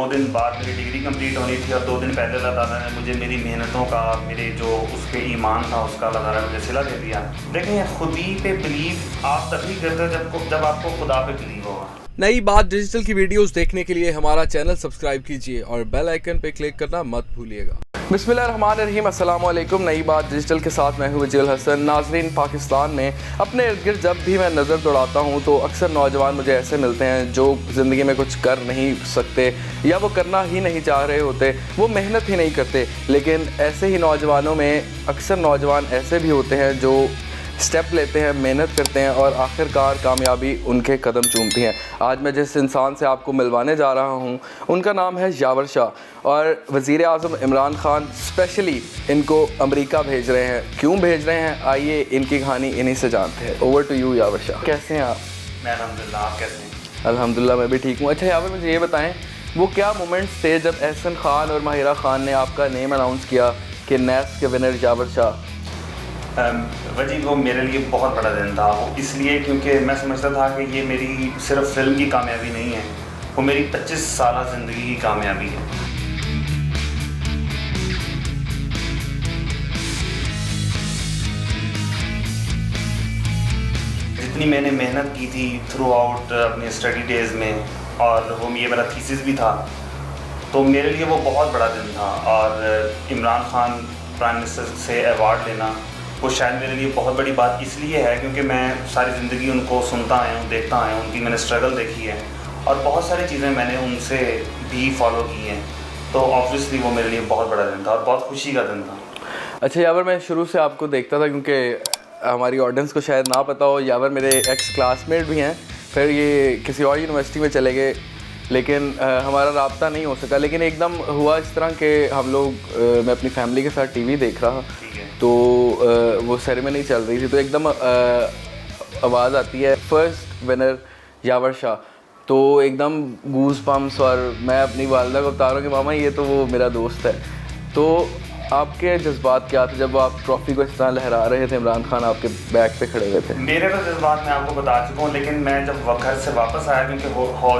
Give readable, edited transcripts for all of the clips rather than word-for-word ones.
दिन बाद मेरी डिग्री कंप्लीट होनी थी और 2 दिन पहले अल्लाह ताला ने मुझे मेरी मेहनतों का, मेरे जो उस पे ईमान था उसका अल्लाह ताला ने मुझे सिला दे दिया। देखें, खुदी पे बिलीव आप तभी करते हो जब आपको खुदा पे बिलीव होगा। नई बात डिजिटल की वीडियोस देखने के लिए हमारा चैनल सब्सक्राइब कीजिए और बेल आइकन पे क्लिक करना मत भूलिएगा। बिस्मिल्लाहिर्रहमानिर्रहीम, अस्सलाम वालेकुम। नई बात डिजिटल के साथ मैं हूं वजील हसन। नाजरीन, पाकिस्तान में अपने इर्द गिर्द जब भी मैं नज़र दौड़ाता हूं तो अक्सर नौजवान मुझे ऐसे मिलते हैं जो ज़िंदगी में कुछ कर नहीं सकते या वो करना ही नहीं चाह रहे होते, वो मेहनत ही नहीं करते। लेकिन ऐसे ही नौजवानों में अक्सर नौजवान ऐसे भी होते हैं जो स्टेप लेते हैं, मेहनत करते हैं और आखिरकार कामयाबी उनके कदम चूमती हैं। आज मैं जिस इंसान से आपको मिलवाने जा रहा हूं उनका नाम है यावर शाह और वज़ीर आज़म इमरान खान स्पेशली इनको अमेरिका भेज रहे हैं। क्यों भेज रहे हैं, आइए इनकी कहानी इन्हीं से जानते हैं। ओवर टू यू यावर शाह। कैसे हैं आप? मैं अल्हम्दुलिल्लाह, आप कैसे हैं? अल्हम्दुलिल्लाह, मैं भी ठीक हूँ। अच्छा यावर, मुझे ये बताएँ वो क्या मोमेंट्स थे जब एहसन खान और माहिरा खान ने आपका नेम अनाउंस किया कि नेस्क के विनर यावर शाह? वजी वो मेरे लिए बहुत बड़ा दिन था। वो इसलिए क्योंकि मैं समझता था कि ये मेरी सिर्फ फिल्म की कामयाबी नहीं है, वो मेरी 25 साल ज़िंदगी की कामयाबी है। जितनी मैंने मेहनत की थी थ्रू आउट अपने स्टडी डेज़ में, और वो ये मेरा थीसिस भी था, तो मेरे लिए वो बहुत बड़ा दिन था। और इमरान खान प्राइम मिनिस्टर से अवार्ड लेना वो शायद मेरे लिए बहुत बड़ी बात इसलिए है क्योंकि मैं सारी ज़िंदगी उनको सुनता आया हूँ, देखता आया हूँ, उनकी मैंने स्ट्रगल देखी है और बहुत सारी चीज़ें मैंने उनसे भी फॉलो की हैं। तो ऑब्वियसली वो मेरे लिए बहुत बड़ा दिन था और बहुत खुशी का दिन था। अच्छा यावर, मैं शुरू से आपको देखता था, क्योंकि हमारी ऑडियंस को शायद ना पता हो, यावर मेरे एक्स क्लासमेट भी हैं, फिर ये किसी और यूनिवर्सिटी में चले गए, लेकिन हमारा राब्ता नहीं हो सका। लेकिन एकदम हुआ इस तरह के हम लोग मैं अपनी फैमिली के साथ टीवी देख रहा, तो वो सेरेमनी चल रही थी, तो एकदम आवाज़ आती है फर्स्ट विनर यावर शाह, तो एकदम गूज पम्प्स, और मैं अपनी वालदा को बता रहा हूँ कि मामा ये तो वो मेरा दोस्त है। तो आपके जज्बात क्या थे जब आप ट्रॉफ़ी को इस तरह लहरा रहे थे, इमरान खान आपके बैक पे खड़े हुए थे? मेरे तो जज्बात मैं आपको बता चुका हूँ, लेकिन मैं जब घर से वापस आया, क्योंकि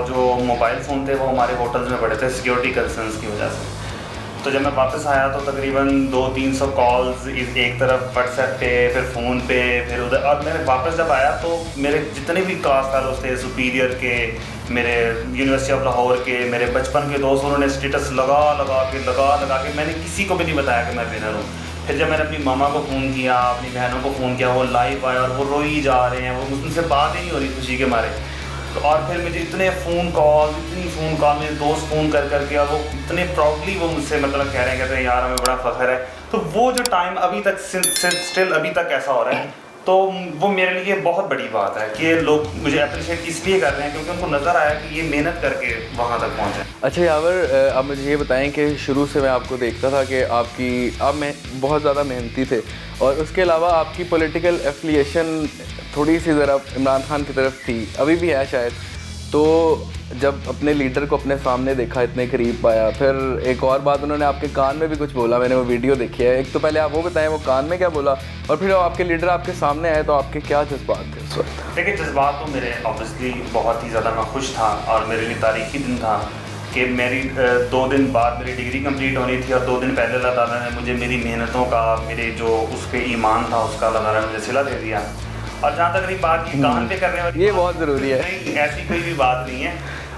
जो मोबाइल फ़ोन थे वो हमारे होटल्स में पड़े थे सिक्योरिटी कंसर्न्स की वजह से, तो जब मैं वापस आया तो तकरीबन 200-300 कॉल्स एक तरफ व्हाट्सएप पे, फिर फ़ोन पे, फिर उधर। और मैं वापस जब आया तो मेरे जितने भी क्लास फेलोज थे, सुपीरियर के, मेरे यूनिवर्सिटी ऑफ लाहौर के, मेरे बचपन के दोस्त, उन्होंने स्टेटस लगा लगा के मैंने किसी को भी नहीं बताया कि मैं विनर हूँ। फिर जब मैंने अपनी मामा को फ़ोन किया, अपनी बहनों को फ़ोन किया, वो लाइव आए और वो रोई जा रहे हैं, वो उनसे बात ही नहीं हो रही खुशी के मारे। और फिर मुझे इतनी फ़ोन कॉल मेरे दोस्त फ़ोन करके, और वो इतने प्राउडली वो मुझसे मतलब कहते हैं यार हमें बड़ा फ़ख्र है। तो वो जो टाइम अभी तक स्टिल अभी तक ऐसा हो रहा है, तो वो मेरे लिए बहुत बड़ी बात है कि लोग मुझे अप्रिशिएट इसलिए कर रहे हैं क्योंकि उनको नज़र आया कि ये मेहनत करके वहाँ तक पहुँचे। अच्छा यावर, अब मुझे ये बताएं कि शुरू से मैं आपको देखता था कि आप में बहुत ज़्यादा मेहनती थे, और उसके अलावा आपकी पॉलिटिकल एफिलिएशन थोड़ी सी ज़रा इमरान खान की तरफ थी, अभी भी है शायद। तो जब अपने लीडर को अपने सामने देखा, इतने करीब पाया, फिर एक और बात, उन्होंने आपके कान में भी कुछ बोला, मैंने वो वीडियो देखी है। एक तो पहले आप वो बताएं वो कान में क्या बोला, और फिर आपके लीडर आपके सामने आए तो आपके क्या जज्बात थे उस वक्त? देखिए, जज्बात तो मेरे ऑब्वियसली बहुत ही ज़्यादा, मैं खुश था और मेरे लिए तारीख़ी दिन था कि मेरी 2 दिन बाद मेरी डिग्री कंप्लीट होनी थी और 2 दिन पहले अल्लाह ताला ने मुझे मेरी मेहनतों का, मेरे जो उस पर ईमान था उसका अल्लाह ताला ने मुझे सिला दे दिया। और जहाँ तक रही बात की कान पे करने वाली, ये बहुत ज़रूरी है। नहीं, ऐसी कोई भी बात नहीं है।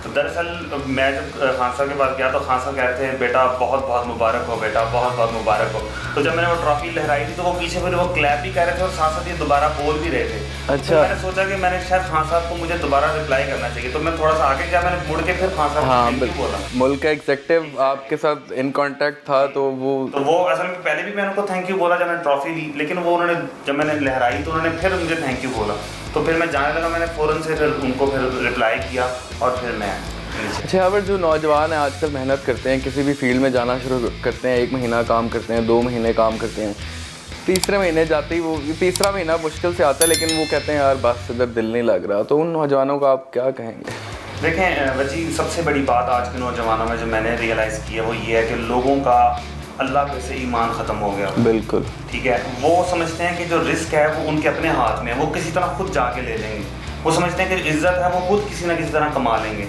तो दरअसल मैं जब खान साहब के पास गया तो खान साहब कहते हैं बेटा बहुत बहुत मुबारक हो, बेटा बहुत बहुत मुबारक हो। तो जब मैंने वो ट्रॉफी लहराई थी तो वो पीछे फिर वो क्लैप भी कर रहे थे और साथ साथ ये दोबारा बोल भी रहे थे। अच्छा। तो मैंने सोचा कि मैंने शायद खान साहब को मुझे दोबारा रिप्लाई करना चाहिए, तो मैं थोड़ा सा आगे गया, मैंने मुड़ के फिर खान साहब को बोला। मुल्क का एग्जेक्टिव आपके साथ इन कांटेक्ट था, तो वो असल में पहले भी मैंने उनको थैंक यू बोला जब मैंने ट्रॉफी ली, लेकिन वो उन्होंने जब मैंने लहराई तो उन्होंने फिर मुझे थैंक यू बोला। तो फिर मैं जाने लगा, मैंने फ़ौरन से फिर उनको फिर रिप्लाई किया और फिर मैं। अच्छा यावर, जो नौजवान हैं आजकल मेहनत करते हैं, किसी भी फील्ड में जाना शुरू करते हैं, 1 महीना काम करते हैं, 2 महीने काम करते हैं, तीसरे महीने जाते ही वो तीसरा महीना मुश्किल से आता है, लेकिन वो कहते हैं यार बस इधर दिल नहीं लग रहा। तो उन नौजवानों को आप क्या कहेंगे? देखें वजी, सबसे बड़ी बात आज के नौजवानों में जो मैंने रियलाइज़ की है वो ये है कि लोगों का अल्लाह पे से ईमान ख़त्म हो गया। बिल्कुल ठीक है, वो समझते हैं कि जो रिस्क है वो उनके अपने हाथ में है, वो किसी तरह खुद जाके ले लेंगे। वो समझते हैं कि इज़्ज़त है वो खुद किसी ना किसी तरह कमा लेंगे।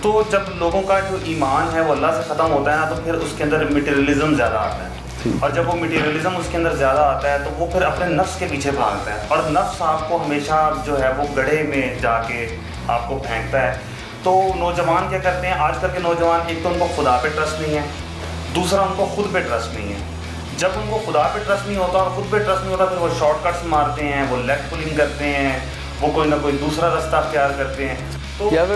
तो जब लोगों का जो ईमान है वो अल्लाह से ख़त्म होता है ना, तो फिर उसके अंदर मटेरियलिज्म ज़्यादा आता है। और जब वो मटेरियलिज्म उसके अंदर ज़्यादा आता है तो वो फिर अपने नफ्स के पीछे भागता है, और नफ्स आपको हमेशा जो है वो गड्ढे में जाके आपको फेंकता है। तो नौजवान क्या करते हैं आजकल के नौजवान, एक तो उनको खुदा पे ट्रस्ट नहीं है, दूसरा उनको खुद पे ट्रस्ट नहीं है। जब उनको खुदा पे ट्रस्ट नहीं होता और खुद पे ट्रस्ट नहीं होता, फिर वो शॉर्टकट्स मारते हैं, वो लेग पुलिंग करते हैं, वो कोई ना कोई दूसरा रास्ता अख्तियार करते हैं। तो यार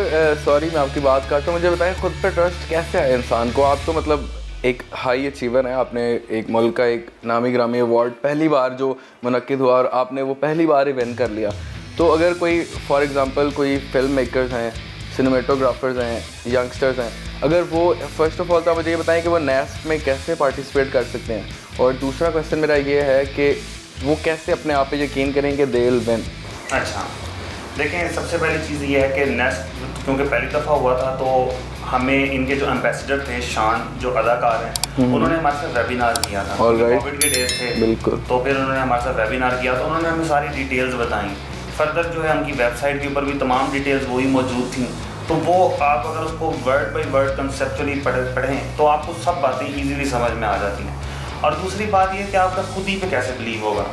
सॉरी मैं आपकी बात काटता हूँ, मुझे बताएं खुद पे ट्रस्ट कैसे है इंसान को? आप तो मतलब एक हाई अचीवर है, आपने एक मुल्क का एक नामी ग्रामी अवार्ड पहली बार जो मुनक्किद हुआ और आपने वो पहली बार ही विन कर लिया। तो अगर कोई फॉर एग्जांपल कोई फिल्म मेकर्स हैं, सिनेमेटोग्राफर्स हैं, यंगस्टर्स हैं, अगर वो फर्स्ट ऑफ ऑल तो आप मुझे ये बताएं कि वो नेस्प में कैसे पार्टिसिपेट कर सकते हैं, और दूसरा क्वेश्चन मेरा ये है कि वो कैसे अपने आप पे यकीन करें कि दे विल विन। अच्छा, देखिए सबसे पहली चीज़ ये है कि नेस्ट क्योंकि पहली दफ़ा हुआ था, तो हमें इनके जो एम्बेसडर थे शान जो अदाकार हैं, उन्होंने हमारे साथ वेबिनार किया था। कोविड के डेज थे, बिल्कुल। तो फिर उन्होंने हमारे साथ वेबिनार किया, तो उन्होंने हमें सारी डिटेल्स बताई। फर्दर जो है उनकी वेबसाइट के ऊपर भी तमाम डिटेल्स वही मौजूद थी, तो वो आप अगर उसको वर्ड बाई वर्ड कंसेप्चुअली पढ़ें तो आपको सब बातें ईजीली समझ में आ जाती हैं। और दूसरी बात ये कि आपका खुद ही पे कैसे बिलीव होगा।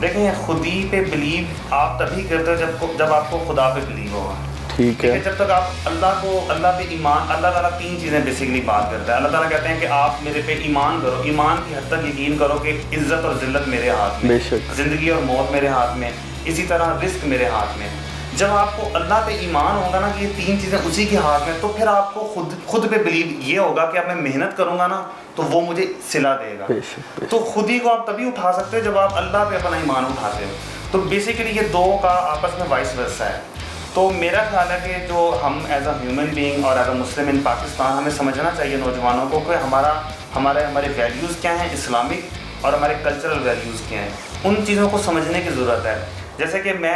देखें, खुद ही पे बिलीव आप तभी करते हो जब आपको खुदा पे बिलीव होगा। ठीक है। जब तक आप अल्लाह पे ईमान, अल्लाह ताला तीन चीज़ें बेसिकली बात करता है। अल्लाह ताला कहते हैं कि आप मेरे पे ईमान करो, ईमान की हद तक यकीन करो कि इज़्ज़त और ज़िल्लत मेरे हाथ में, ज़िंदगी और मौत मेरे हाथ में, इसी तरह रिस्क मेरे हाथ में। जब आपको अल्लाह पे ईमान होगा ना कि ये तीन चीज़ें उसी के हाथ में, तो फिर आपको खुद पे बिलीव ये होगा कि अब मैं मेहनत करूँगा ना तो वो मुझे सिला देगा। तो खुद ही को आप तभी उठा सकते हो जब आप अल्लाह पे अपना ईमान उठाते हो। तो बेसिकली ये दो का आपस में वाइस वर्सा है। तो मेरा ख्याल है कि जो हम एज अ ह्यूमन बीइंग और एज अ मुस्लिम इन पाकिस्तान, हमें समझना चाहिए नौजवानों को कि हमारे वैल्यूज़ क्या हैं इस्लामिक, और हमारे कल्चरल वैल्यूज़ क्या हैं। उन चीज़ों को समझने की ज़रूरत है। जैसे कि मैं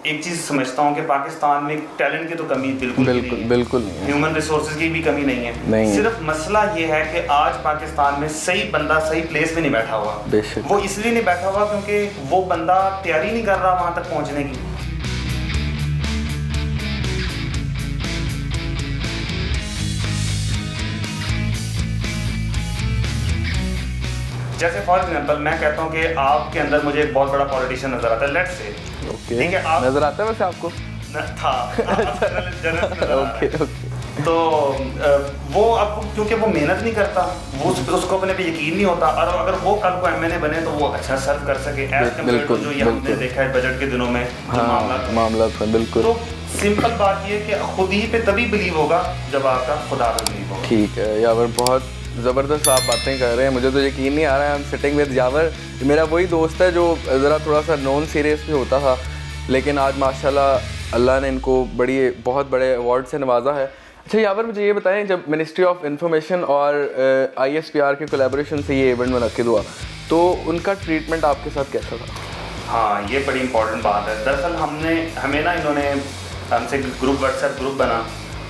एक चीज़ समझता हूँ कि पाकिस्तान में टैलेंट की तो कमी बिल्कुल नहीं है, ह्यूमन रिसोर्सेज की भी कमी नहीं है। सिर्फ मसला ये है कि आज पाकिस्तान में सही बंदा सही प्लेस पे नहीं बैठा हुआ। वो इसलिए नहीं बैठा हुआ क्योंकि वो बंदा तैयारी नहीं कर रहा वहाँ तक पहुँचने की। जैसे फॉर एग्जांपल मैं कहता हूँ कि आपके अंदर मुझे एक बहुत बड़ा पॉलिटिशियन नजर आता है, लेट्स से, ठीक है, आप नजर आता है वैसे आपको था ओके। तो वो अब क्योंकि वो मेहनत नहीं करता, वो उसको अपने पे यकीन नहीं होता, और अगर वो कल को एमएनए बने तो वो अच्छा सर्व कर सके एज कम्पेयर टू जो ये हमने देखा है बजट के दिनों में मामला था। बिल्कुल। तो सिंपल बात ये कि खुद ही पे तभी बिलीव होगा जब आपका खुदा पे बिलीव होगा। ठीक है यावर, बहुत ज़बरदस्त आप बातें कर रहे हैं, मुझे तो यकीन नहीं आ रहा है। आई एम सिटिंग विद यावर, मेरा वही दोस्त है जो ज़रा थोड़ा सा नॉन सीरियस भी होता था, लेकिन आज माशाल्लाह अल्लाह ने इनको बहुत बड़े अवार्ड से नवाजा है। अच्छा यावर, मुझे ये बताएं, जब मिनिस्ट्री ऑफ इंफॉर्मेशन और ISPR के कोलैबोरेशन से ये इवेंट मुनक्किद हुआ, तो उनका ट्रीटमेंट आपके साथ कैसा था? हाँ, ये बड़ी इंपॉर्टेंट बात है। दरअसल हमें ना इन्होंने हमसे व्हाट्सएप ग्रुप बना,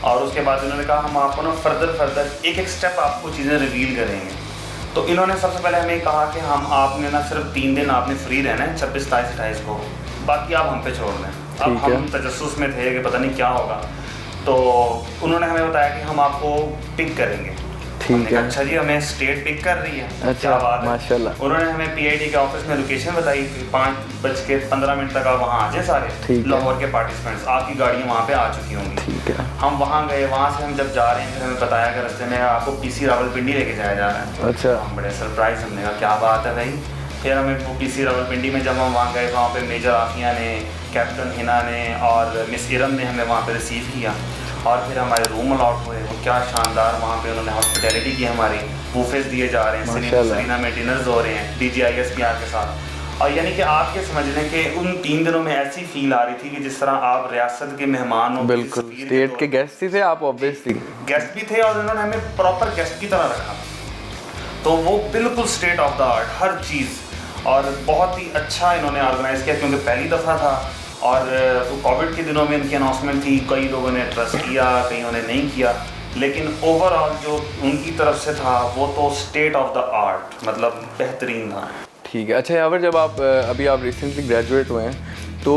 और उसके बाद इन्होंने कहा हम आपको ना फर्दर एक स्टेप आपको चीज़ें रिवील करेंगे। तो इन्होंने सबसे पहले हमें कहा कि आपने ना सिर्फ 3 दिन आपने फ्री रहना है, 26, 27, 28 को, बाकी आप हम पे छोड़ दें। अब हम तजस्सुस में थे कि पता नहीं क्या होगा, तो उन्होंने हमें बताया कि हम आपको पिक करेंगे। ठीक है। अच्छा जी, हमें स्टेट पिक कर रही है। अच्छा, बात माशाल्लाह। उन्होंने हमें PID के ऑफिस में लोकेशन बताई, 5:15 तक आप वहाँ आ जाए सारे लाहौर के पार्टिसिपेंट्स, आपकी गाड़ियाँ वहाँ पे आ चुकी होंगी। ठीक है। हम वहाँ गए, वहाँ से हम जब जा रहे हैं फिर हमें बताया कि रास्ते में आपको PC रावलपिंडी लेके जाया जा रहा है। अच्छा। हम बड़े सरप्राइज, हमने कहा क्या बात है भाई। फिर हमें वो PC रावलपिंडी में जब हम वहाँ गए, वहाँ पे मेजर आफिया ने, कैप्टन हिना ने और मिस इरम ने हमें वहाँ पे रिसीव किया, और फिर हमारे रूम अलॉट हुए। वो क्या शानदार वहाँ पे उन्होंने हॉस्पिटैलिटी की, हमारी बूफेज दिए जा रहे हैं, सरीना में डिनर्स हो रहे हैं DGISPR के साथ। और यानी कि आप ये समझ लें कि उन 3 दिनों में ऐसी फील आ रही थी कि जिस तरह आप रियासत के मेहमान हो। बिल्कुल, स्टेट के गेस्ट ही थे आप, ऑब्वियसली गेस्ट भी थे, और उन्होंने हमें प्रॉपर गेस्ट की तरह रखा। तो वो बिल्कुल स्टेट ऑफ द आर्ट हर चीज़, और बहुत ही अच्छा इन्होंने ऑर्गेनाइज़ किया क्योंकि पहली दफ़ा था, और कोविड के दिनों में इनकी अनाउंसमेंट थी। कई लोगों ने ट्रस्ट किया, कईयों ने नहीं किया, लेकिन ओवरऑल जो उनकी तरफ से था वो तो स्टेट ऑफ द आर्ट, मतलब बेहतरीन था। ठीक है। अच्छा यावर, जब आप अभी आप रिसेंटली ग्रेजुएट हुए हैं, तो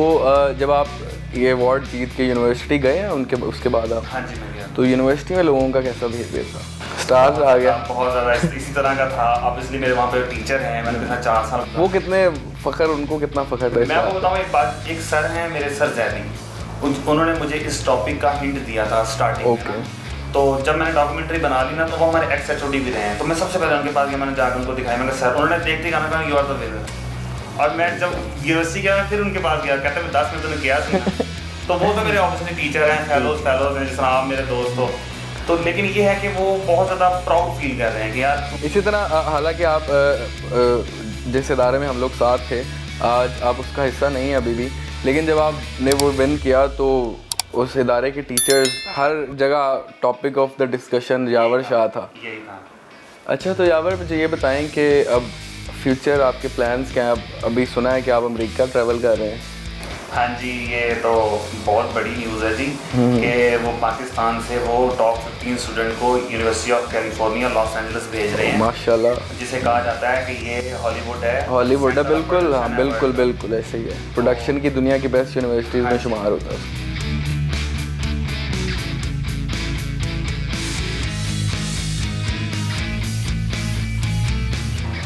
जब आप ये अवार्ड जीत के यूनिवर्सिटी गए हैं उसके बाद आप? हाँ जी, मैं गया। तो यूनिवर्सिटी में लोगों का कैसा बिहेवियर था? स्टार आ गया बहुत ज़्यादा इसी तरह का था। ऑब्वियसली मेरे वहाँ पे टीचर हैं, मैंने देखा 4 साल। वो कितने फ़ख्र, उनको कितना फ़ख्र था? मैं आपको बताऊँ एक बात, एक सर हैं मेरे, सर जैदी, उन्होंने मुझे इस टॉपिक का हिंट दिया था स्टार्टिंग में। तो जब मैंने डॉक्यूमेंट्री बना ली ना, तो वो हमारे एक्स HOD भी रहे हैं। तो मैं सबसे पहले उनके पास गया, मैंने जाकर उनको दिखाया, मैंने सर, उन्होंने देखते ही कहा यू आर द विनर। और मैं जब यूनिवर्सिटी गया फिर उनके पास गया, कहते मैं 10 मिनट तूने किया था। तो वो तो मेरे ऑब्वियसली टीचर हैं, फेलोज हैं, जिस तरह आप मेरे दोस्त हो। तो लेकिन ये है कि वो बहुत ज़्यादा प्राउड फील कर रहे हैं कि यार। इसी तरह हालांकि आप जिस इदारे में हम लोग साथ थे, आज आप उसका हिस्सा नहीं है अभी भी, लेकिन जब आपने वो विन किया तो उस इदारे के टीचर्स हर जगह टॉपिक ऑफ द डिस्कशन यावर शाह था। यही था। अच्छा, तो यावर मुझे ये बताएं कि अब फ्यूचर आपके प्लान्स क्या हैं? अभी सुना है कि आप अमेरिका ट्रैवल कर रहे हैं। हाँ जी, ये तो बहुत बड़ी न्यूज़ है जी कि वो पाकिस्तान से वो टॉप 15 स्टूडेंट को university of California Los Angeles भेज रहे हैं, माशाल्लाह, जिसे कहा जाता है कि ये हॉलीवुड है। हॉलीवुड है, बिल्कुल, हाँ बिल्कुल बिल्कुल ऐसे ही है। प्रोडक्शन की दुनिया की बेस्ट यूनिवर्सिटीज़ में शुमार होता है।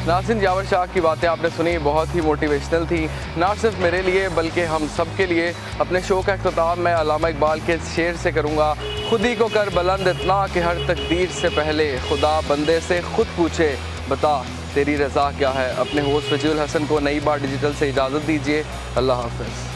नाज़रीन, यावर शाह की बातें आपने सुनी, बहुत ही मोटिवेशनल थी, ना सिर्फ मेरे लिए बल्कि हम सब के लिए। अपने शो का अख्ताम मैं अल्लामा इकबाल के शेर से करूँगा, खुद ही को कर बुलंद इतना कि हर तकदीर से पहले खुदा बंदे से खुद पूछे, बता तेरी रज़ा क्या है। अपने होस्ट वजील हसन को नई बार डिजिटल से इजाज़त दीजिए। अल्लाह हाफ़िज़।